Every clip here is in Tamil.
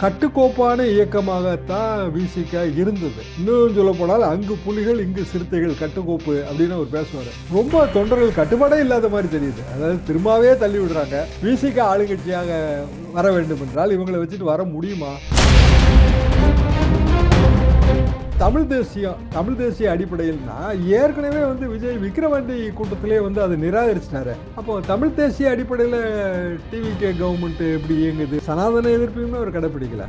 கட்டுக்கோப்பான இயக்கமாகத்தான் விசிக இருந்தது. இன்னும் சொல்ல போனால் அங்கு புலிகள் இங்கு சிறுத்தைகள் கட்டுக்கோப்பு அப்படின்னு அவர் பேசுவார். ரொம்ப தொண்டர்கள் கட்டுப்பாடே இல்லாத மாதிரி தெரியுது. அதாவது திரும்பவே தள்ளி விடுறாங்க. விசிக ஆளுங்கட்சியாக வர வேண்டும் என்றால் இவங்களை வச்சுட்டு வர முடியுமா? தமிழ் தேசிய அடிப்படையில்னா ஏற்கனவே விஜய் விக்கிரவாண்டி கூட்டத்திலே அதை நிராகரிச்சிட்டாரு. அப்போ தமிழ் தேசிய அடிப்படையில் டிவிகே கவர்மெண்ட் எப்படி இயங்குது? சனாதன எதிர்ப்பையுமே அவர் கடைப்பிடிக்கல.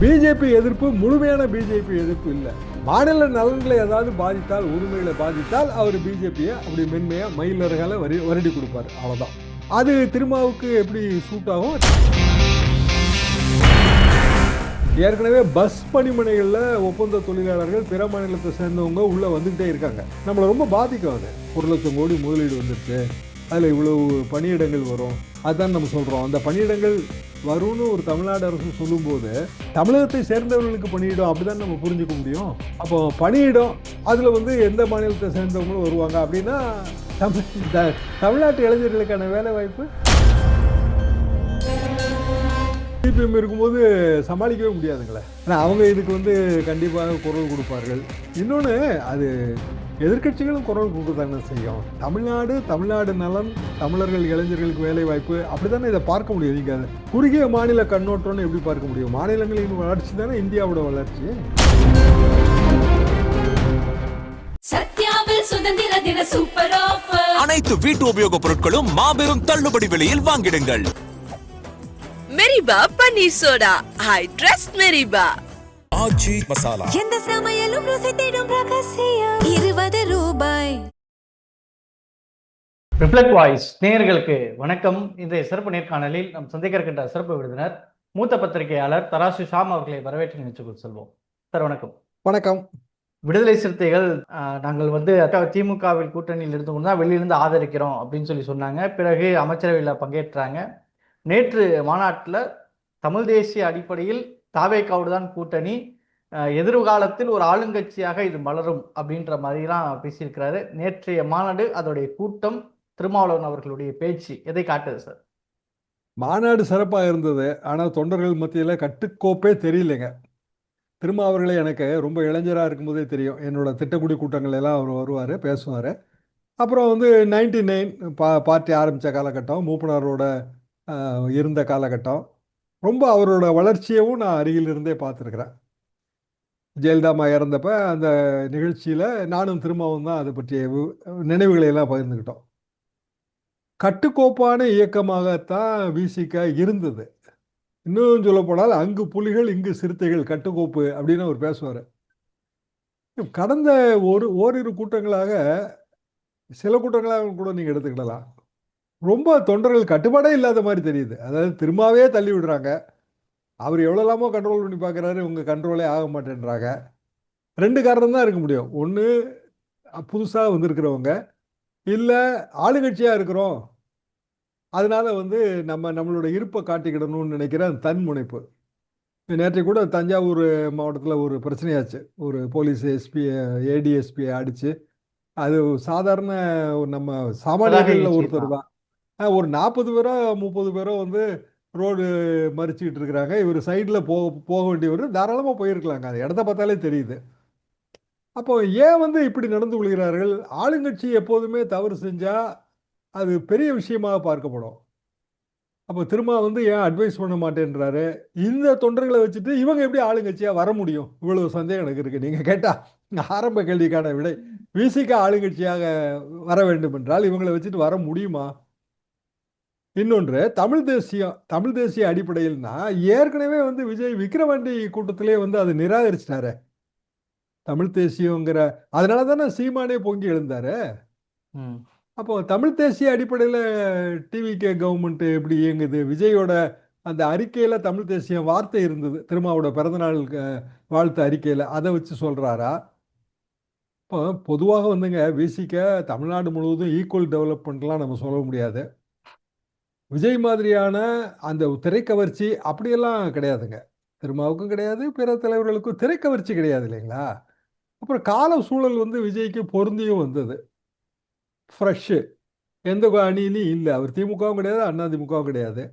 பிஜேபி எதிர்ப்பு முழுமையான பிஜேபி எதிர்ப்பு இல்லை. மாநில நலன்களை ஏதாவது பாதித்தால், உரிமைகளை பாதித்தால் அவர் பிஜேபியை அப்படி மென்மையா மயிலர்களை வருடி கொடுப்பார். அவ்வளவுதான். அது திருமாவுக்கு எப்படி சூட் ஆகும்? ஏற்கனவே பஸ் பணிமனைகளில் ஒப்பந்த தொழிலாளர்கள் பிற மாநிலத்தை சேர்ந்தவங்க உள்ளே வந்துகிட்டே இருக்காங்க. நம்மளை ரொம்ப பாதிக்கும். அது 1 லட்சம் கோடி முதலீடு வந்துடுச்சு, அதில் இவ்வளவு பணியிடங்கள் வரும், அதுதான் நம்ம சொல்கிறோம். அந்த பணியிடங்கள் வரும்னு ஒரு தமிழ்நாடு அரசு சொல்லும்போது தமிழகத்தை சேர்ந்தவர்களுக்கு பணியிடம் அப்படிதான் நம்ம புரிஞ்சுக்க முடியும். அப்போ பணியிடம் அதில் எந்த மாநிலத்தை சேர்ந்தவங்களும் வருவாங்க அப்படின்னா தமிழ்நாட்டு இளைஞர்களுக்கான வேலை வாய்ப்பு சிபிஎம் இருக்கும்போது சமாளிக்கவே முடியாதுங்களே. ஆனால் அவங்க இதுக்கு கண்டிப்பாக குரல் கொடுப்பார்கள். இன்னொன்று, அது எதிர்கட்சிகளும் குரல் கொடுத்தாங்க செய்யும். தமிழ்நாடு நலன், தமிழர்கள் இளைஞர்களுக்கு வேலை வாய்ப்பு, அப்படி தானே இதை பார்க்க முடியும். நீங்கள் அதை குறுகிய மாநில கண்ணோட்டம்னு எப்படி பார்க்க முடியும்? மாநிலங்களின் வளர்ச்சி தானே இந்தியாவோட வளர்ச்சி. சத்யாவில் சுதந்திர தின சூப்பர் ஆஃபர். அனைத்து வீட்டு உபயோக பொருட்களும் மாபெரும் தள்ளுபடி விலையில் வாங்கிடுங்கள். Meriba panneer soda. I trust Meriba. Aachi masala. எந்த சமையலும் ருசி தேடும் ரகசியம். 20 ரூபாய். ரிஃப்ளெக்ட் வாய்ஸ் நேயர்களுக்கு வணக்கம். இன்றைய சிறப்பு நேர்காணலில் நாம் சந்திக்க இருக்கின்ற சிறப்பு விருந்தினர் மூத்த பத்திரிகையாளர் தராசு ஷாம் அவர்களை வரவேற்று நிகழ்ச்சிக்குள் செல்வோம். சார் வணக்கம். வணக்கம். விடுதலை சிறுத்தைகள் நாங்கள் திமுகவில் கூட்டணியில் இருந்து கொண்டு தான் வெளியிலிருந்து ஆதரிக்கிறோம் அப்படின்னு சொல்லி சொன்னாங்க. பிறகு அமைச்சரவையில் பங்கேற்றாங்க. நேற்று மாநாட்டில் தமிழ் தேசிய அடிப்படையில் தாவேக்காவோடு தான் கூட்டணி, எதிர்காலத்தில் ஒரு ஆளுங்கட்சியாக இது மலரும் அப்படின்ற மாதிரிலாம் பேசியிருக்கிறாரு. நேற்றைய மாநாடு, அதோடைய கூட்டம், திருமாவளவன் அவர்களுடைய பேச்சு எதை காட்டுது சார்? மாநாடு சிறப்பாக இருந்தது. ஆனால் தொண்டர்கள் மத்தியில் கட்டுக்கோப்பே தெரியலைங்க. திருமாவர்களே எனக்கு ரொம்ப இளைஞராக இருக்கும்போதே தெரியும். என்னோட திட்டக்குடி கூட்டங்கள் எல்லாம் அவர் வருவார், பேசுவார். அப்புறம் 99 பார்ட்டி ஆரம்பித்த காலகட்டம், மூப்பனாரோட இருந்த காலகட்டம், ரொம்ப அவரோட வளர்ச்சியவும் நான் அருகில் இருந்தே பார்த்துருக்குறேன். ஜெயலலிதா இறந்தப்ப அந்த நிகழ்ச்சியில் நானும் திரும்பவும் தான் அதை பற்றிய நினைவுகளை எல்லாம் பகிர்ந்துக்கிட்டோம். கட்டுக்கோப்பான இயக்கமாகத்தான் விசிக இருந்தது. இன்னும் சொல்ல போனால் அங்கு புலிகள் இங்கு சிறுத்தைகள் கட்டுக்கோப்பு அப்படின்னு அவர் பேசுவார். கடந்த ஓரிரு கூட்டங்களாக, சில கூட்டங்களாக கூட நீங்கள் எடுத்துக்கிடலாம், ரொம்ப தொண்டர்கள் கட்டுப்பாடே இல்லாத மாதிரி தெரியுது. அதாவது திரும்பவே தள்ளி விடுறாங்க. அவர் எவ்வளோலாமோ கண்ட்ரோல் பண்ணி பார்க்குறாரு, இவங்க கண்ட்ரோலே ஆக மாட்டேன்றாங்க. 2 காரணம் தான் இருக்க முடியும். ஒன்று, புதுசாக வந்திருக்கிறவங்க, இல்லை ஆளுங்கட்சியாக இருக்கிறோம், அதனால நம்மளோட இருப்பை காட்டிக்கிடணும்னு நினைக்கிற தன் முனைப்பு. நேற்றை கூட தஞ்சாவூர் மாவட்டத்தில் ஒரு பிரச்சனையாச்சு. ஒரு போலீஸ் எஸ்பி ஏடிஎஸ்பியை அடித்து, அது சாதாரண நம்ம சாமானியர்களில் ஒருத்தர் தான். ஒரு 40 பேரோ 30 பேரோ ரோடு மறிச்சுக்கிட்டு இருக்கிறாங்க. இவர் சைடில் போக வேண்டியவர் தாராளமாக போயிருக்கலாங்க. அது இடத்த பார்த்தாலே தெரியுது. அப்போ ஏன் இப்படி நடந்து கொள்கிறார்கள்? ஆளுங்கட்சி எப்போதுமே தவறு செஞ்சால் அது பெரிய விஷயமாக பார்க்கப்படும். அப்போ திரும்ப ஏன் அட்வைஸ் பண்ண மாட்டேன்றாரு? இந்த தொண்டர்களை வச்சுட்டு இவங்க எப்படி ஆளுங்கட்சியாக வர முடியும்? இவ்வளவு சந்தேகம் எனக்கு இருக்குது. நீங்கள் கேட்டால் ஆரம்ப கேள்விக்கான விடை, விசிக ஆளுங்கட்சியாக வர வேண்டும் என்றால் இவங்களை வச்சுட்டு வர முடியுமா? இன்னொன்று, தமிழ் தேசிய அடிப்படையில்னா ஏற்கனவே விஜய் விக்கிரவாண்டி கூட்டத்திலே அதை நிராகரிச்சிட்டாரு. தமிழ் தேசியங்கிற, அதனால தானே சீமானே பொங்கி எழுந்தாரு. அப்போ தமிழ் தேசிய அடிப்படையில் டிவிகே கவர்மெண்ட் எப்படி இயங்குது? விஜயோட அந்த அறிக்கையில் தமிழ் தேசியம் வார்த்தை இருந்தது, திருமாவோட பிறந்தநாள் வாழ்த்து அறிக்கையில். அதை வச்சு சொல்கிறாரா? இப்போ பொதுவாக விசிக தமிழ்நாடு முழுவதும் ஈக்குவல் டெவலப்மெண்ட்லாம் நம்ம சொல்ல முடியாது. விஜய் மாதிரியான அந்த திரைக்கவர்ச்சி அப்படியெல்லாம் கிடையாதுங்க. திருமாவுக்கும் கிடையாது, பிற தலைவர்களுக்கும் திரைக்கவர்ச்சி கிடையாது இல்லைங்களா? அப்புறம் கால சூழல் விஜய்க்கு பொருந்தியும் வந்தது. ஃப்ரெஷ்ஷு, எந்த அணியிலையும் இல்லை. அவர் திமுகவும் கிடையாது, அதிமுகவும் கிடையாது.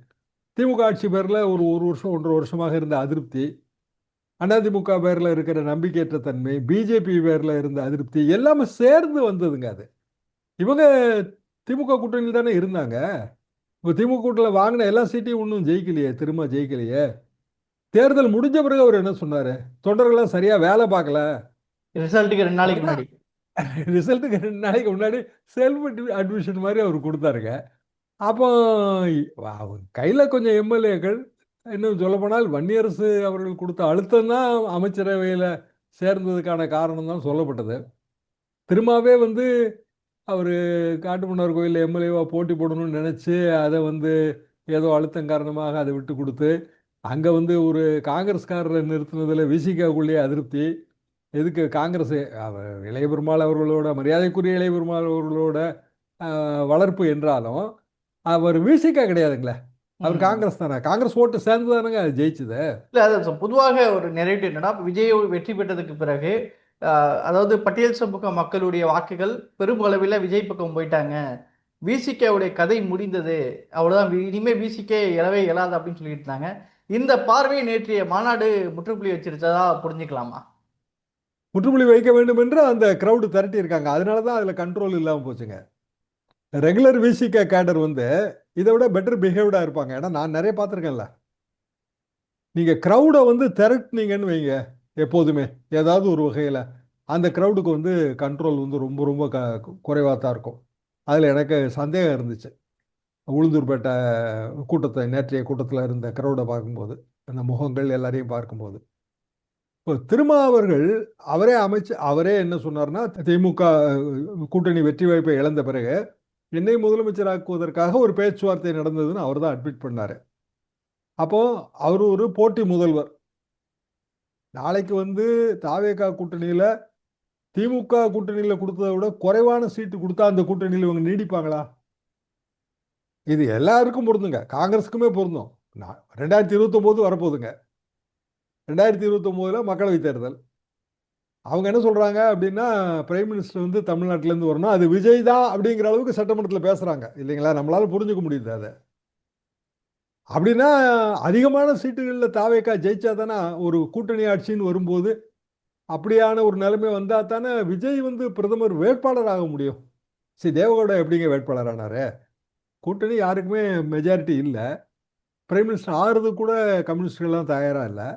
திமுக ஆட்சி பேரில் ஒரு வருஷம் 1.5 வருஷமாக இருந்த அதிருப்தி, அதிமுக பேரில் இருக்கிற நம்பிக்கையற்ற தன்மை, பிஜேபி பேரில் இருந்த அதிருப்தி எல்லாமே சேர்ந்து வந்ததுங்க அது. இவங்க திமுக கூட்டணியில் தானே இருந்தாங்க. இப்போ திமுக கூட்டணியில் வாங்கின எல்லா சீட்டையும் ஒன்றும் ஜெயிக்கலையே, திரும்ப ஜெயிக்கலையே. தேர்தல் முடிஞ்ச பிறகு அவர் என்ன சொன்னார்? தொண்டர்கள்லாம் சரியாக வேலை பார்க்கல. ரிசல்ட்டுக்கு 2 நாளைக்கு முன்னாடி ரிசல்ட்டுக்கு 2 நாளைக்கு முன்னாடி செல்ஃப் அட்மிஷன் மாதிரி அவர் கொடுத்தாருங்க. அப்போ அவர் கையில் கொஞ்சம் எம்எல்ஏக்கள், இன்னும் சொல்லப்போனால் வன்னியரசு அவர்கள் கொடுத்த அழுத்தம் தான் அமைச்சரவையில் சேர்ந்ததுக்கான காரணம் தான் சொல்லப்பட்டது. திரும்பவே வந்து அவர் காட்டுமன்னார் கோயிலில் எம்எல்ஏவாக போட்டி போடணும்னு நினச்சி அதை வந்து ஏதோ அழுத்தம் காரணமாக அதை விட்டு கொடுத்து அங்கே வந்து ஒரு காங்கிரஸ்காரரை நிறுத்தினதில் விசிகாவுக்குள்ளேயே அதிருப்தி. எதுக்கு காங்கிரஸ் இளைய பெருமாள் அவர்களோட, மரியாதைக்குரிய இளைய பெருமாள் அவர்களோட வளர்ப்பு என்றாலும் அவர் விசிகா கிடையாதுங்களே, அவர் காங்கிரஸ் தானே. காங்கிரஸ் ஓட்டு சேர்ந்து தானேங்க அது ஜெயிச்சுது. இல்லை, அது பொதுவாக ஒரு நெரேட்டிவ் என்னன்னா, விஜய் வெற்றி பெற்றதுக்கு பிறகு அதாவது பட்டியல் சமூக மக்களுடைய வாக்குகள் பெருமளவில் விஜய் பக்கம் போயிட்டாங்க, விசிகேவுடைய கதை முடிந்தது, அவ்வளோதான், இனிமேல் விசிகே எழவே இயலாது அப்படின்னு சொல்லிட்டு இருந்தாங்க. இந்த பார்வையை நேற்றைய மாநாடு முற்றுப்புள்ளி வச்சிருச்சதா புரிஞ்சுக்கலாமா? முற்றுப்புள்ளி வைக்க வேண்டும் என்று அந்த கிரௌடு திரட்டி இருக்காங்க. அதனால தான் அதில் கண்ட்ரோல் இல்லாமல் போச்சுங்க. ரெகுலர் விசிகே கேடர் வந்து இதை விட பெட்டர் பிஹேவ்டாக இருப்பாங்க. ஏன்னா நான் நிறைய பார்த்துருக்கேன்ல. நீங்கள் க்ரௌடை வந்து திரட்டினீங்கன்னு வைங்க, எப்போதுமே ஏதாவது ஒரு வகையில் அந்த க்ரௌடுக்கு வந்து கண்ட்ரோல் வந்து ரொம்ப ரொம்ப குறைவாக தான் இருக்கும். அதில் எனக்கு சந்தேகம் இருந்துச்சு. உளுந்தூர்பேட்டை கூட்டத்தை, நேற்றைய கூட்டத்தில் இருந்த க்ரௌடை பார்க்கும்போது, அந்த முகங்கள் எல்லாரையும் பார்க்கும்போது, இப்போ திருமாவர்கள் அவரே என்ன சொன்னார்னா, திமுக கூட்டணி வெற்றி வாய்ப்பை இழந்த பிறகு என்னை முதலமைச்சராக்குவதற்காக ஒரு பேச்சுவார்த்தை நடந்ததுன்னு அவர் தான் அட்மிட் பண்ணார். அப்போ அவர் ஒரு போட்டி முதல்வர். நாளைக்கு வந்து தாவேகா கூட்டணியில் திமுக கூட்டணியில் கொடுத்ததை விட குறைவான சீட்டு கொடுத்தா அந்த கூட்டணியில் இவங்க நீடிப்பாங்களா? இது எல்லாருக்கும் பொருந்துங்க, காங்கிரஸுக்குமே பொருந்தும். 2029 வரப்போகுதுங்க. 2029 மக்களவை தேர்தல். அவங்க என்ன சொல்கிறாங்க அப்படின்னா, பிரைம் மினிஸ்டர் வந்து தமிழ்நாட்டிலேருந்து வரணும், அது விஜய் தான் அப்படிங்கிற அளவுக்கு சட்டமன்றத்தில் பேசுகிறாங்க இல்லைங்களா? நம்மளால் புரிஞ்சுக்க முடியுது அதை. அப்படின்னா அதிகமான சீட்டுகளில் தாவேகா ஜெயிச்சா தானே ஒரு கூட்டணி ஆட்சின்னு வரும்போது அப்படியான ஒரு நிலைமை வந்தால் தானே விஜய் வந்து பிரதமர் வேட்பாளர் ஆக முடியும். தேவகவுடா எப்படிங்க வேட்பாளர் ஆனார்? கூட்டணி யாருக்குமே மெஜாரிட்டி இல்லை. பிரைம் மினிஸ்டர் ஆகிறது கூட கம்யூனிஸ்டுகள்லாம் தயாராக இல்லை.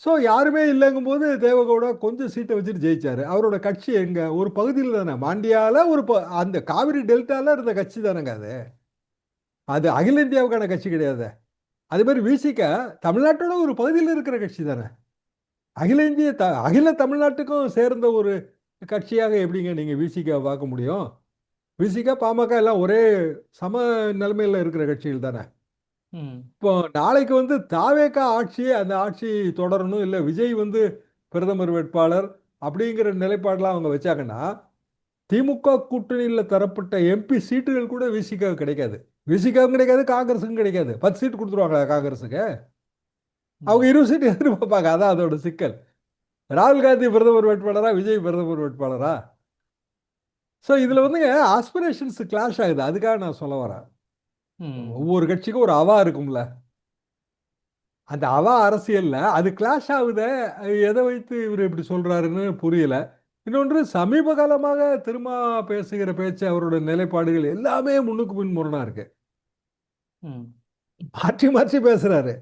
ஸோ யாருமே இல்லைங்கும்போது தேவகவுடா கொஞ்சம் சீட்டை வச்சுட்டு ஜெயிச்சார். அவரோட கட்சி எங்கே? ஒரு பகுதியில் தானே, மாண்டியாவில் ஒரு அந்த காவிரி டெல்டாவில் இருந்த கட்சி தானேங்க அது. அது அகில இந்தியாவுக்கான கட்சி கிடையாது. அதே மாதிரி விசிக தமிழ்நாட்டோட ஒரு பகுதியில் இருக்கிற கட்சி தானே. அகில தமிழ்நாட்டுக்கும் சேர்ந்த ஒரு கட்சியாக எப்படிங்க நீங்கள் விசிக பார்க்க முடியும்? விசிக பாமக எல்லாம் ஒரே சம நிலைமையில் இருக்கிற கட்சிகள் தானே. இப்போ நாளைக்கு வந்து தாவேகா அந்த ஆட்சி தொடரணும், இல்லை விஜய் வந்து பிரதமர் வேட்பாளர் அப்படிங்கிற நிலைப்பாடெலாம் அவங்க வச்சாங்கன்னா, திமுக கூட்டணியில் தரப்பட்ட எம்பி சீட்டுகள் கூட விசிகாவுக்கு கிடைக்காது. விசிகாவுக்கும் கிடைக்காது, காங்கிரஸுக்கும் கிடைக்காது. 10 சீட்டு கொடுத்துருவாங்களா காங்கிரஸுக்கு? அவங்க 20 சீட்டு எதிர்பார்ப்பாங்க. அதான் அதோட சிக்கல். ராகுல் காந்தி பிரதமர் வேட்பாளரா, விஜய் பிரதமர் வேட்பாளரா? ஸோ இதில் வந்துங்க ஆஸ்பிரேஷன்ஸ் கிளாஷ் ஆகுது. அதுக்காக நான் சொல்ல வரேன். ஒவ்வொரு கட்சிக்கும் ஒரு அவா இருக்கும்ல, அந்த அவா அரசியலில் அது கிளாஷ் ஆகுத. எதை வைத்து இவர் இப்படி சொல்கிறாருன்னு புரியல. இன்னொன்று, சமீப காலமாக திரும்ப பேசுகிற பேச்சு, அவரோட நிலைப்பாடுகள் எல்லாமே முன்னுக்கு பின் முரணா இருக்கு. மாற்றி மாற்றி பேசுறாரு.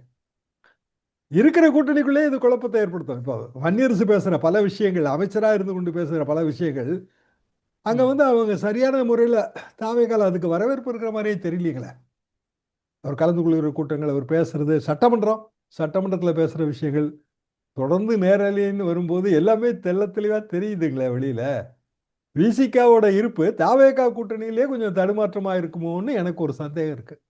இருக்கிற கூட்டணிக்குள்ளே இது குழப்பத்தை ஏற்படுத்தும். இப்போ வன்னியரசு பேசுகிற பல விஷயங்கள், அமைச்சராக இருந்து கொண்டு பேசுகிற பல விஷயங்கள், அங்கே வந்து அவங்க சரியான முறையில் தாவேகால அதுக்கு வரவேற்பு இருக்கிற மாதிரியே தெரியலீங்களே. அவர் கலந்து கொள்கிற கூட்டங்கள், அவர் பேசுறது, சட்டமன்றத்தில் பேசுகிற விஷயங்கள், தொடர்ந்து நேரலைன்னு வரும்போது எல்லாமே தெள்ள தெளிவாக தெரியுதுங்களே வெளியில். விசிகாவோட இருப்பு தாவேகா கூட்டணியிலே கொஞ்சம் தடுமாற்றமாக இருக்குமோன்னு எனக்கு ஒரு சந்தேகம் இருக்குது.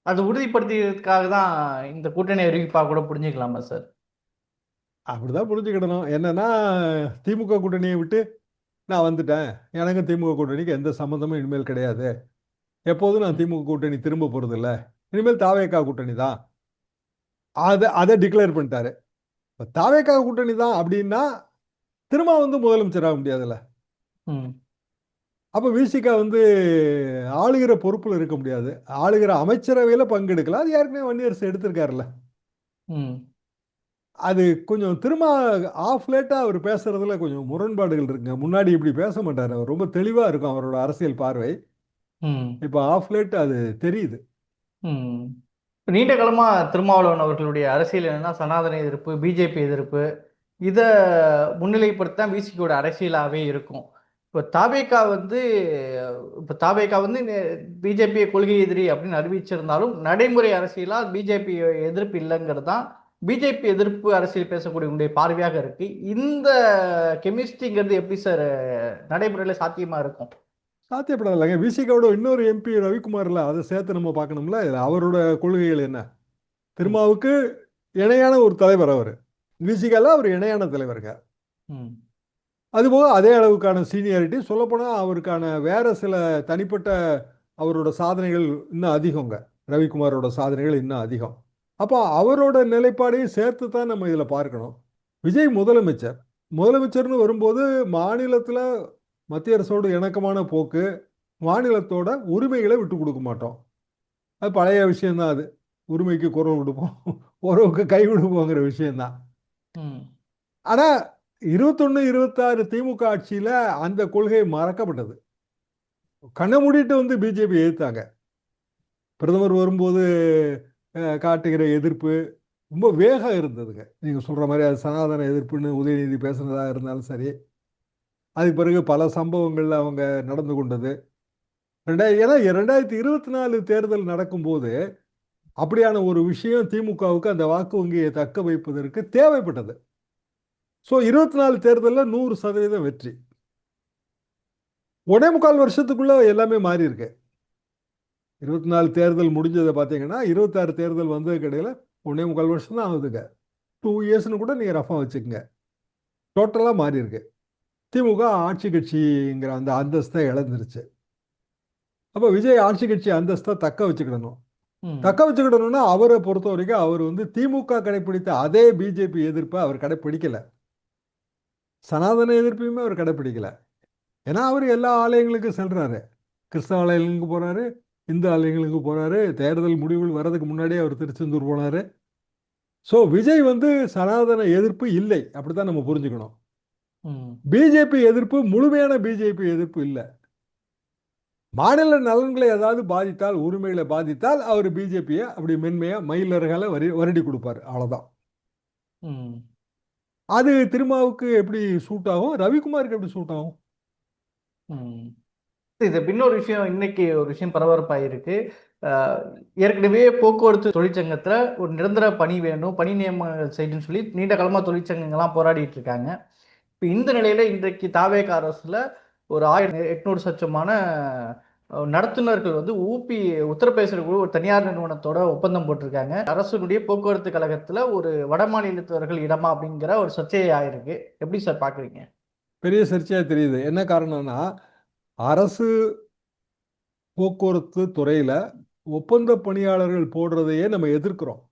அது உறுதிப்படுத்தியதுக்காக தான் இந்த கூட்டணி அறிவிப்பாக கூட புரிஞ்சுக்கலாமா சார்? அப்படிதான் புரிஞ்சுக்கிடணும். என்னன்னா, திமுக கூட்டணியை விட்டு நான் வந்துட்டேன், எனக்கு திமுக கூட்டணிக்கு எந்த சம்மந்தமும் இனிமேல் கிடையாது, எப்போதும் நான் திமுக கூட்டணி திரும்ப போகிறதில்ல, இனிமேல் தாவேகா கூட்டணி தான், அதை டிக்ளேர் பண்ணிட்டாரு. இப்போ தாவேகா கூட்டணி தான் அப்படின்னா திரும்ப வந்து முதலமைச்சர் ஆக முடியாதுல்ல. அப்போ விசிகா வந்து ஆளுகிற பொறுப்பில் இருக்க முடியாது. ஆளுகிற அமைச்சரவையில் பங்கெடுக்கலாம். அது ஏற்கனவே வன்னியரசு எடுத்திருக்காருல்ல. ம் அது கொஞ்சம் திரும்ப ஆஃப் லேட்டாக அவர் பேசுறதுல கொஞ்சம் முரண்பாடுகள் இருக்குங்க. முன்னாடி இப்படி பேச மாட்டார். அவர் ரொம்ப தெளிவாக இருக்கும் அவரோட அரசியல் பார்வை. ம் இப்போ ஆஃப் லேட் அது தெரியுது. ம் இப்ப நீண்ட காலமா திருமாவளவன் அவர்களுடைய அரசியல் என்னன்னா சனாதன எதிர்ப்பு, பிஜேபி எதிர்ப்பு, இதை முன்னிலைப்படுத்த விசிகோட அரசியலாகவே இருக்கும். இப்போ தாவேகா வந்து பிஜேபி கொள்கை எதிரி அப்படின்னு அறிவிச்சிருந்தாலும் நடைமுறை அரசியலா பிஜேபி எதிர்ப்பு இல்லைங்கிறது தான் பிஜேபி எதிர்ப்பு அரசியல் பேசக்கூடிய உங்களுடைய பார்வையாக இருக்கு. இந்த கெமிஸ்ட்ரிங்கிறது எப்படி சார் நடைமுறையில் சாத்தியமா இருக்கும்? சாத்தியப்படாதில்லைங்க. விசிகாவோட இன்னொரு எம்பி ரவிக்குமார்ல, அதை சேர்த்து நம்ம பார்க்கணும்ல. அவரோட கொள்கைகள் என்ன? திருமாவுக்கு இணையான ஒரு தலைவர் அவர். விசிகால அவர் இணையான தலைவருங்க. ம் அதுபோக அதே அளவுக்கான சீனியாரிட்டி, சொல்லப்போனால் அவருக்கான வேற சில தனிப்பட்ட அவரோட சாதனைகள் இன்னும் அதிகங்க. ரவிக்குமாரோட சாதனைகள் இன்னும் அதிகம். அப்போ அவரோட நிலைப்பாடையும் சேர்த்து தான் நம்ம இதில் பார்க்கணும். விஜய் முதலமைச்சர். முதலமைச்சர்னு வரும்போது மாநிலத்தில் மத்திய அரசோடு இணக்கமான போக்கு, மாநிலத்தோட உரிமைகளை விட்டு கொடுக்க மாட்டோம். அது பழைய விஷயம்தான். அது உரிமைக்கு குரல் கொடுப்போம், உறவுக்கு கை கொடுப்போங்கிற விஷயம்தான். ம் ஆனால் 21, 26 திமுக ஆட்சியில் அந்த கொள்கை மறக்கப்பட்டது. கண்ணை மூடிட்டு வந்து பிஜேபி எதிர்த்தாங்க. பிரதமர் வரும்போது காட்டுகிற எதிர்ப்பு ரொம்ப வேகம் இருந்ததுங்க. நீங்கள் சொல்கிற மாதிரி அது சனாதன எதிர்ப்புன்னு உதயநிதி பேசுனதா இருந்தாலும் சரி, அதுக்கு பிறகு பல சம்பவங்கள் அவங்க நடந்து கொண்டது. ஏன்னா 2024 தேர்தல் நடக்கும்போது அப்படியான ஒரு விஷயம் திமுகவுக்கு அந்த வாக்கு வங்கியை தக்க வைப்பதற்கு தேவைப்பட்டது. ஸோ 24 தேர்தலில் 100% வெற்றி. 1.25 வருஷத்துக்குள்ள எல்லாமே மாறி இருக்கு. 24 தேர்தல் முடிஞ்சதை பார்த்தீங்கன்னா 26 தேர்தல் வந்ததுக்கு இடையில 1.25 வருஷம் தான் ஆகுதுங்க. 2 இயர்ஸ்னு கூட நீங்கள் ரஃபாக வச்சுக்கோங்க. டோட்டலாக மாறி இருக்கு. திமுக ஆட்சி கட்சிங்கிற அந்த அந்தஸ்தை இழந்துருச்சு. அப்போ விஜய் ஆட்சி கட்சி அந்தஸ்தை தக்க வச்சுக்கிடணும். தக்க வச்சுக்கிடணும்னா அவரை பொறுத்த வரைக்கும் அவர் வந்து திமுக கடைப்பிடித்த அதே பிஜேபி எதிர்ப்பை அவர் கடைப்பிடிக்கல. சனாதன எதிர்ப்பையுமே அவர் கடைப்பிடிக்கல. ஏன்னா அவர் எல்லா ஆலயங்களுக்கும் செல்றாரு. கிறிஸ்தவ ஆலயங்களுக்கு போறாரு, இந்து ஆலயங்களுக்கு போறாரு. தேர்தல் முடிவுகள் வர்றதுக்கு முன்னாடியே அவர் திருச்செந்தூர் போனாரு. ஸோ விஜய் வந்து சனாதன எதிர்ப்பு இல்லை, அப்படித்தான் நம்ம புரிஞ்சுக்கணும். பிஜேபி எதிர்ப்பு முழுமையான பிஜேபி எதிர்ப்பு இல்லை. மாநில நலன்களை ஏதாவது பாதித்தால், உரிமைகளை பாதித்தால் அவர் பிஜேபியை அப்படி மென்மையா மயிலர்களை வருடி கொடுப்பார். அவ்வளோதான். அது திருமாவுக்கு எப்படி சூட் ஆகும், ரவிக்குமாருக்கு எப்படி சூட் ஆகும்? இது இன்னொரு விஷயம், இன்னைக்கு ஒரு விஷயம் பரபரப்பாயிருக்கு. ஏற்கனவே போக்குவரத்து தொழிற்சங்கத்துல ஒரு நிரந்தர பணி வேணும், பணி நியமனங்கள் செய்யணும்னு சொல்லி நீண்ட காலமா தொழிற்சங்கங்கள்லாம் போராடிட்டு இருக்காங்க. இப்போ இந்த நிலையில இன்றைக்கு தாவேக அரசுல ஒரு 1800 சச்சமான நடத்துனர்கள் வந்து ஊபி உத்தரப்பிரதேச ஒரு தனியார் நிறுவனத்தோட ஒப்பந்தம் போட்டிருக்காங்க. அரசுடைய போக்குவரத்து கழகத்துல ஒரு வட மாநிலத்தவர்கள் இடமா அப்படிங்கிற ஒரு சர்ச்சை ஆயிருக்கு. எப்படி சார் பாக்குறீங்க? பெரிய சர்ச்சையா தெரியுது. என்ன காரணம்னா, அரசு போக்குவரத்து துறையில ஒப்பந்த பணியாளர்கள் போடுறதையே நம்ம எதிர்க்கிறோம்.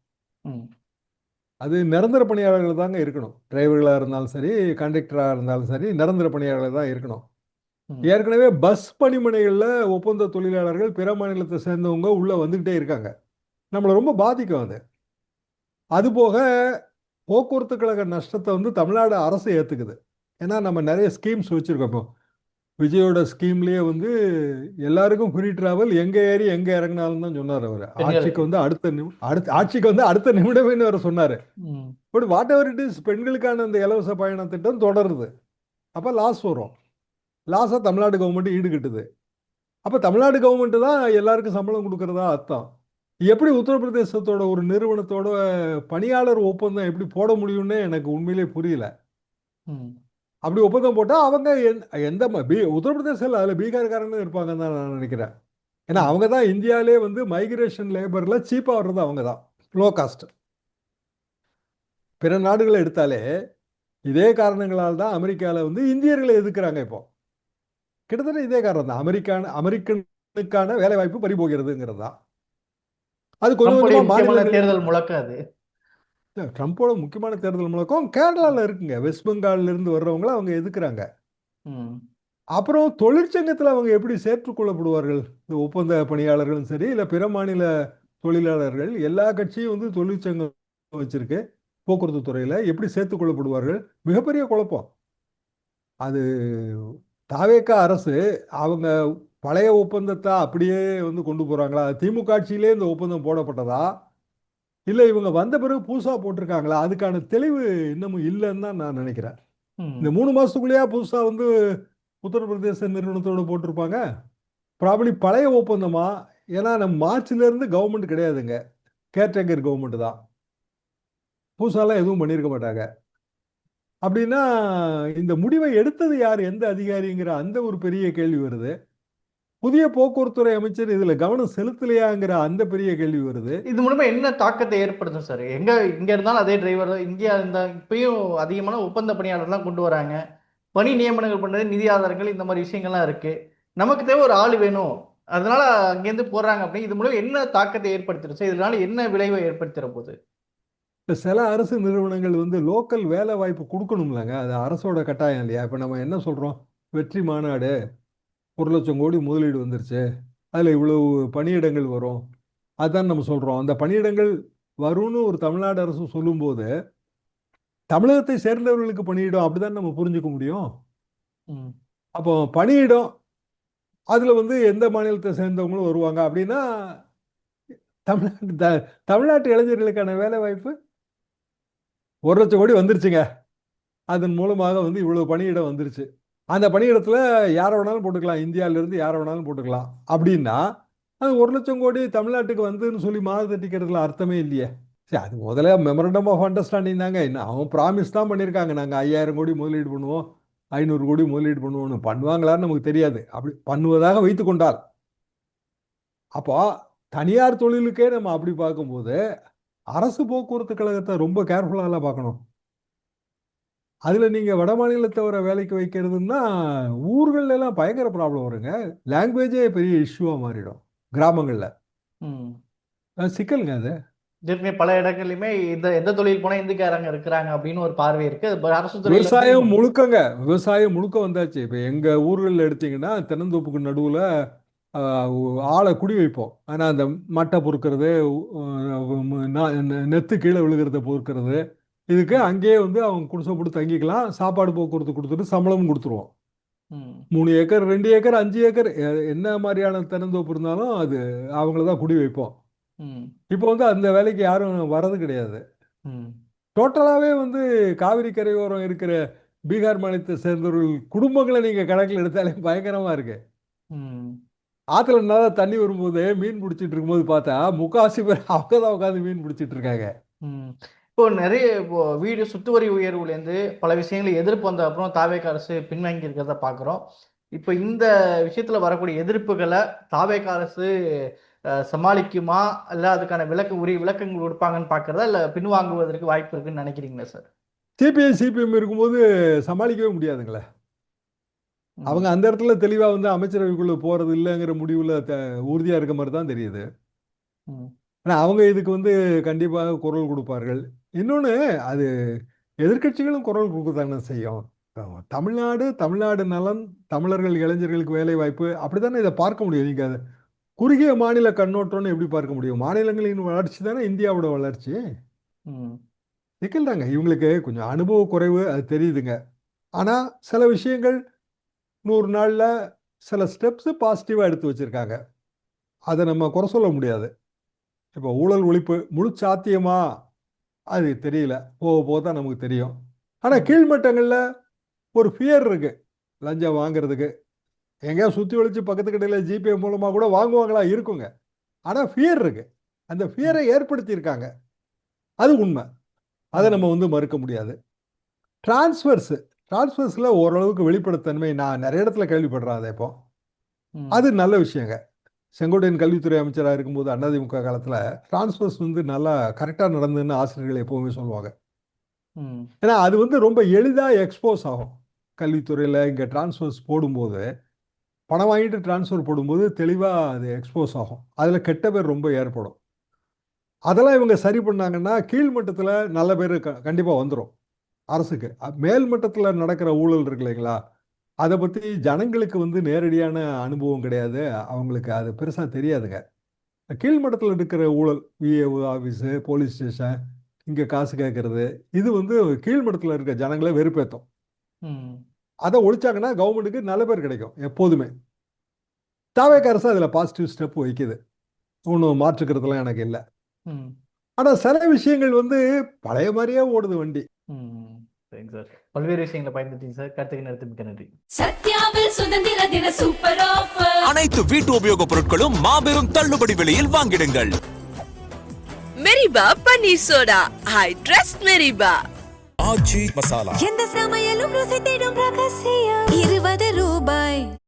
அது நிரந்தர பணியாளர்கள் தாங்க இருக்கணும். டிரைவர்களாக இருந்தாலும் சரி, கண்டக்டராக இருந்தாலும் சரி, நிரந்தர பணியாளர்கள் தான் இருக்கணும். ஏற்கனவே பஸ் பணிமனைகளில் ஒப்பந்த தொழிலாளர்கள் பிற மாநிலத்தை சேர்ந்தவங்க உள்ள வந்துகிட்டே இருக்காங்க. நம்மளை ரொம்ப பாதிக்கும் அது. அதுபோக போக்குவரத்து கழக நஷ்டத்தை வந்து தமிழ்நாடு அரசு ஏற்றுக்குது. ஏன்னா நம்ம நிறைய ஸ்கீம்ஸ் வச்சுருக்கோம். இப்போ விஜயோட ஸ்கீம்லேயே வந்து எல்லாருக்கும் ஃப்ரீ டிராவல், எங்கே ஏறி எங்கே இறங்கினாலும் தான் சொன்னார் அவர். ஆட்சிக்கு வந்து அடுத்த நிமிடமே அவர் சொன்னார். But what ever it is, பெண்களுக்கான அந்த இலவச பயண திட்டம் தொடருது. அப்போ லாஸ் வரும். லாஸை தமிழ்நாடு கவர்மெண்ட் ஈடுகட்டுது. அப்போ தமிழ்நாடு கவர்மெண்ட் தான் எல்லாருக்கும் சம்பளம் கொடுக்கறதா அர்த்தம். எப்படி உத்தரப்பிரதேசத்தோட ஒரு நிறுவனத்தோட பணியாளர் ஒப்பந்தம் எப்படி போட முடியும்னு எனக்கு உண்மையிலே புரியல. அப்படி ஒப்பந்தம் போட்டால் அவங்க எந்த உத்தரப்பிரதேசத்தில் அதில் பீகார்காரன்னு இருப்பாங்கன்னு தான் நான் நினைக்கிறேன். ஏன்னா அவங்க தான் இந்தியாவிலே வந்து மைக்ரேஷன் லேபரில் சீப்பாக வர்றது அவங்க தான், லோ காஸ்ட். பிற நாடுகளை எடுத்தாலே இதே காரணங்களால் தான் அமெரிக்காவில் வந்து இந்தியர்களை எதிர்க்கிறாங்க. இப்போ கிட்டத்தட்ட இதே காரணம் தான். அமெரிக்கனுக்கான வேலை வாய்ப்பு பறிபோகிறதுங்கிறது தான். அது கொஞ்சம் கொஞ்சமாக தேர்தல் முழக்கம். அது ட்ரம்ப்போட முக்கியமான தேர்தல் முழக்கம் கேரளாவில் இருக்குங்க. வெஸ்ட் பெங்கால்ல இருந்து வர்றவங்கள அவங்க எதிர்க்கிறாங்க. அப்புறம் தொழிற்சங்கத்தில் அவங்க எப்படி சேர்த்துக்கொள்ளப்படுவார்கள்? இந்த ஒப்பந்த பணியாளர்களும் சரி, இல்லை பிற மாநில தொழிலாளர்கள், எல்லா கட்சியும் வந்து தொழிற்சங்கம் வச்சிருக்கு. போக்குவரத்து துறையில் எப்படி சேர்த்துக்கொள்ளப்படுவார்கள்? மிகப்பெரிய குழப்பம். அது தாவேக்கா அரசு அவங்க பழைய ஒப்பந்தத்தை அப்படியே வந்து கொண்டு போறாங்களா? திமுக ஆட்சியிலே இந்த ஒப்பந்தம் போடப்பட்டதா, இல்லை இவங்க வந்த பிறகு புதுசா போட்டிருக்காங்களா? அதுக்கான தெளிவு இன்னமும் இல்லைன்னு தான் நான் நினைக்கிறேன். இந்த 3 மாசத்துக்குள்ளேயா புதுசா வந்து உத்தரப்பிரதேச நிறுவனத்தோட போட்டிருப்பாங்க? ப்ராபப்ளி பழைய ஒப்பந்தமா? ஏன்னா நம்ம மார்ச்ல இருந்து கவர்மெண்ட் கிடையாதுங்க, கேர்டேக்கர் கவர்மெண்ட் தான். புதுசாலாம் எதுவும் பண்ணியிருக்க மாட்டாங்க. அப்படின்னா இந்த முடிவை எடுத்தது யார், எந்த அதிகாரிங்கிற அந்த ஒரு பெரிய கேள்வி வருது. புதிய போக்குவரத்துறை அமைச்சர் இதுல கவனம் செலுத்தலையாங்கிற அந்த பெரிய கேள்வி வருது. இது மூலமா என்ன தாக்கத்தை ஏற்படுத்தும் சார்? இங்க இருந்தாலும் அதே டிரைவர் இந்தியா இருந்தா இப்பயும் அதிகமான ஒப்பந்த பணியாளர்லாம் கொண்டு வராங்க. பணி நியமனங்கள் பண்ணது, நிதி ஆதாரங்கள், இந்த மாதிரி விஷயங்கள்லாம் இருக்கு. நமக்கு தேவை ஒரு ஆள் வேணும், அதனால அங்கேருந்து போடுறாங்க. அப்படி இது மூலம் என்ன தாக்கத்தை ஏற்படுத்திடும் சார்? இதனால என்ன விளைவை ஏற்படுத்திட போகுது? சில அரசு நிறுவனங்கள் வந்து லோக்கல் வேலை வாய்ப்பு கொடுக்கணும்லங்க, அது அரசோட கட்டாயம் இல்லையா? இப்போ நம்ம என்ன சொல்றோம், வெற்றி மாநாடு 1,00,000 கோடி முதலீடு வந்துருச்சு, அதில் இவ்வளவு பணியிடங்கள் வரும், அதுதான் நம்ம சொல்றோம். அந்த பணியிடங்கள் வரும்னு ஒரு தமிழ்நாடு அரசு சொல்லும்போது தமிழகத்தை சேர்ந்தவர்களுக்கு பணியிடம் அப்படிதான் நம்ம புரிஞ்சுக்க முடியும். அப்போ பணியிடம் அதுல வந்து எந்த மாநிலத்தை சேர்ந்தவங்களும் வருவாங்க அப்படின்னா தமிழ்நாட்டு இளைஞர்களுக்கான வேலை வாய்ப்பு 1,00,000 கோடி வந்துருச்சுங்க. அதன் மூலமாக வந்து இவ்வளவு பணியிடம் வந்துருச்சு. அந்த பணியிடத்துல யாரை வேணாலும் போட்டுக்கலாம், இந்தியாவிலிருந்து யாரை வேணாலும் போட்டுக்கலாம். அப்படின்னா அது 1,00,000 கோடி தமிழ்நாட்டுக்கு வந்துன்னு சொல்லி மாறு தட்டிக்கிறதுல அர்த்தமே இல்லையே. சரி, அது முதல்ல மெமரண்டம் ஆஃப் அண்டர்ஸ்டாண்டிங் தாங்க. என்ன அவன் ப்ராமிஸ் தான் பண்ணியிருக்காங்க, நாங்கள் 5,000 கோடி முதலீடு பண்ணுவோம், 500 கோடி முதலீடு பண்ணுவோம்னு. பண்ணுவாங்களான்னு நமக்கு தெரியாது. அப்படி பண்ணுவதாக வைத்து கொண்டால், அப்போ தனியார் தொழிலுக்கே நம்ம அப்படி பார்க்கும்போது அரசு போக்குவரத்து கழகத்தை ரொம்ப கேர்ஃபுல்லாக பார்க்கணும். அதில் நீங்கள் வட மாநிலத்தவரை வேலைக்கு வைக்கிறதுன்னா ஊர்கள்ல எல்லாம் பயங்கர ப்ராப்ளம் வருங்க. லாங்குவேஜே பெரிய இஷ்யூவாக மாறிடும் கிராமங்களில். சிக்கலுங்க அது. ஏற்கனவே பல இடங்கள்லையுமே எந்த தொழில் போனா இந்துக்காரங்க இருக்கிறாங்க அப்படின்னு ஒரு பார்வை இருக்கு. அரசு விவசாயம் முழுக்கங்க, விவசாயம் முழுக்க வந்தாச்சு. இப்போ எங்கள் ஊர்களில் எடுத்தீங்கன்னா தென்னந்தோப்புக்கு நடுவில் ஆளை குடி வைப்போம். ஆனால் அந்த மட்டை பொறுக்கிறது, நெத்து கீழே விழுகிறத பொறுக்கிறது, இதுக்கு அங்கேயே வந்து அவங்க குடிசை போட்டு தங்கிக்கலாம், சாப்பாடு போக்குவரத்து கொடுத்துட்டு சம்பளமும் கொடுத்துருவோம். 3 ஏக்கர் 2 ஏக்கர் 5 ஏக்கர் என்ன மாதிரியான தென்னந்தோப்பு இருந்தாலும் அது அவங்கள தான் குடி வைப்போம். இப்போ வந்து அந்த வேலைக்கு யாரும் வர்றது கிடையாது. டோட்டலாகவே வந்து காவிரி கரையோரம் இருக்கிற பீகார் மாநிலத்தை சேர்ந்தவர்கள் குடும்பங்களை நீங்கள் கணக்கில் எடுத்தாலே பயங்கரமாக இருக்கு. ஆற்றுல நல்லா தண்ணி வரும்போது மீன் பிடிச்சிட்டு இருக்கும்போது பார்த்தா முக்காசி பேர் அவங்க தான் உட்காந்து மீன் பிடிச்சிட்டு இருக்காங்க. இப்போ நிறைய வீடு சொத்து வரி உயர்வுலேருந்து பல விஷயங்களை எதிர்ப்பு வந்த அப்புறம் தாவேக அரசு பின்வாங்கி இருக்கிறத பார்க்குறோம். இப்போ இந்த விஷயத்தில் வரக்கூடிய எதிர்ப்புகளை தாவேக அரசு சமாளிக்குமா, இல்லை அதுக்கான விளக்கங்கள் கொடுப்பாங்கன்னு பார்க்குறதா, இல்லை பின்வாங்குவதற்கு வாய்ப்பு இருக்குன்னு நினைக்கிறீங்களா சார்? சிபிஐ சிபிஎம் இருக்கும்போது சமாளிக்கவே முடியாதுங்களே. அவங்க அந்த இடத்துல தெளிவாக வந்து அமைச்சரவைக்குள்ளே போகிறது இல்லைங்கிற முடிவில் உறுதியாக இருக்க மாதிரி தான் தெரியுது. ஆனால் அவங்க இதுக்கு வந்து கண்டிப்பாக குரல் கொடுப்பார்கள். இன்னொன்று, அது எதிர்கட்சிகளும் குரல் கொடுக்கத்தானே செய்யும். தமிழ்நாடு நலன், தமிழர்கள் இளைஞர்களுக்கு வேலை வாய்ப்பு, அப்படி தானே இதை பார்க்க முடியும். நீங்கள் அதை குறுகிய மாநில கண்ணோட்டம்னு எப்படி பார்க்க முடியும்? மாநிலங்களின் வளர்ச்சி தானே இந்தியாவோட வளர்ச்சி. சிக்கல் தாங்க. இவங்களுக்கு கொஞ்சம் அனுபவ குறைவு, அது தெரியுதுங்க. ஆனால் சில விஷயங்கள் 100 நாளில் சில ஸ்டெப்ஸு பாசிட்டிவாக எடுத்து வச்சுருக்காங்க, அதை நம்ம குறை சொல்ல முடியாது. இப்போ ஊழல் ஒழிப்பு முழு சாத்தியமா அது தெரியல, போக போக தான் நமக்கு தெரியும். ஆனால் கீழ்மட்டங்களில் ஒரு ஃபியர் இருக்கு, லஞ்சம் வாங்கிறதுக்கு. எங்கேயா சுற்றி ஒழிச்சு பக்கத்து கடையில் ஜிபே மூலமாக கூட வாங்குவாங்களா, இருக்குங்க. ஆனால் ஃபியர் இருக்கு, அந்த ஃபியரை ஏற்படுத்தியிருக்காங்க, அது உண்மை. அதை நம்ம வந்து மறுக்க முடியாது. டிரான்ஸ்ஃபர்ஸில் ஓரளவுக்கு வெளிப்படைத்தன்மை நான் நிறைய இடத்துல கேள்விப்படுறேன். அதை இப்போ அது நல்ல விஷயங்க. செங்கோட்டையன் கல்வித்துறை அமைச்சராக இருக்கும்போது அதிமுக காலத்தில் டிரான்ஸ்ஃபர்ஸ் வந்து நல்லா கரெக்டாக நடந்ததுன்னு ஆசிரியர்கள் எப்போவுமே சொல்லுவாங்க. ஏன்னா அது வந்து ரொம்ப எளிதாக எக்ஸ்போஸ் ஆகும். கல்வித்துறையில் இங்கே டிரான்ஸ்ஃபர்ஸ் போடும்போது, பணம் வாங்கிட்டு டிரான்ஸ்ஃபர் போடும்போது தெளிவாக அது எக்ஸ்போஸ் ஆகும். அதில் கெட்ட பேர் ரொம்ப ஏற்படும். அதெல்லாம் இவங்க சரி பண்ணாங்கன்னா கீழ்மட்டத்தில் நல்ல பேர் கண்டிப்பாக வந்துடும் அரசுக்கு. மேல் மட்டத்தில் நடக்கிற ஊழல் இருக்கு இல்லைங்களா, அதை பற்றி ஜனங்களுக்கு வந்து நேரடியான அனுபவம் கிடையாது, அவங்களுக்கு அது பெருசாக தெரியாதுங்க. கீழ்மட்டத்தில் இருக்கிற ஊழல், விஏஓ ஆஃபீஸு, போலீஸ் ஸ்டேஷன், இங்கே காசு கேட்கறது, இது வந்து கீழ்மட்டத்தில் இருக்க ஜனங்களை வெறுப்பேற்றும். ம். அதை ஒழிச்சாங்கன்னா கவர்மெண்ட்டுக்கு நல்ல பேர் கிடைக்கும் எப்போதுமே. தாவேக அரசு அதில் பாசிட்டிவ் ஸ்டெப் வைக்குது, ஒன்றும் மாற்றுக்கிறதுலாம் எனக்கு இல்லை. ம். ஆனால் சில விஷயங்கள் வந்து பழைய மாதிரியே ஓடுது வண்டி. ம். சரிங்க சார். பல்வேறு விஷயங்களை பயன்படுத்திங்க சார். கருத்துக்கு நேரத்துக்கு மிக்க நன்றி. சத்யாவில் சுதந்திர தின சூப்பர் ஆஃபர். அனைத்து வீட்டு உபயோகப் பொருட்களும் மாபெரும் தள்ளுபடி விலையில் வாங்கிடுங்கள். Meriba panneer soda. I trust Meriba. Aachi masala. எந்த சமையலும் ருசி தேடும் ரகசியம் 20 ரூபாய்.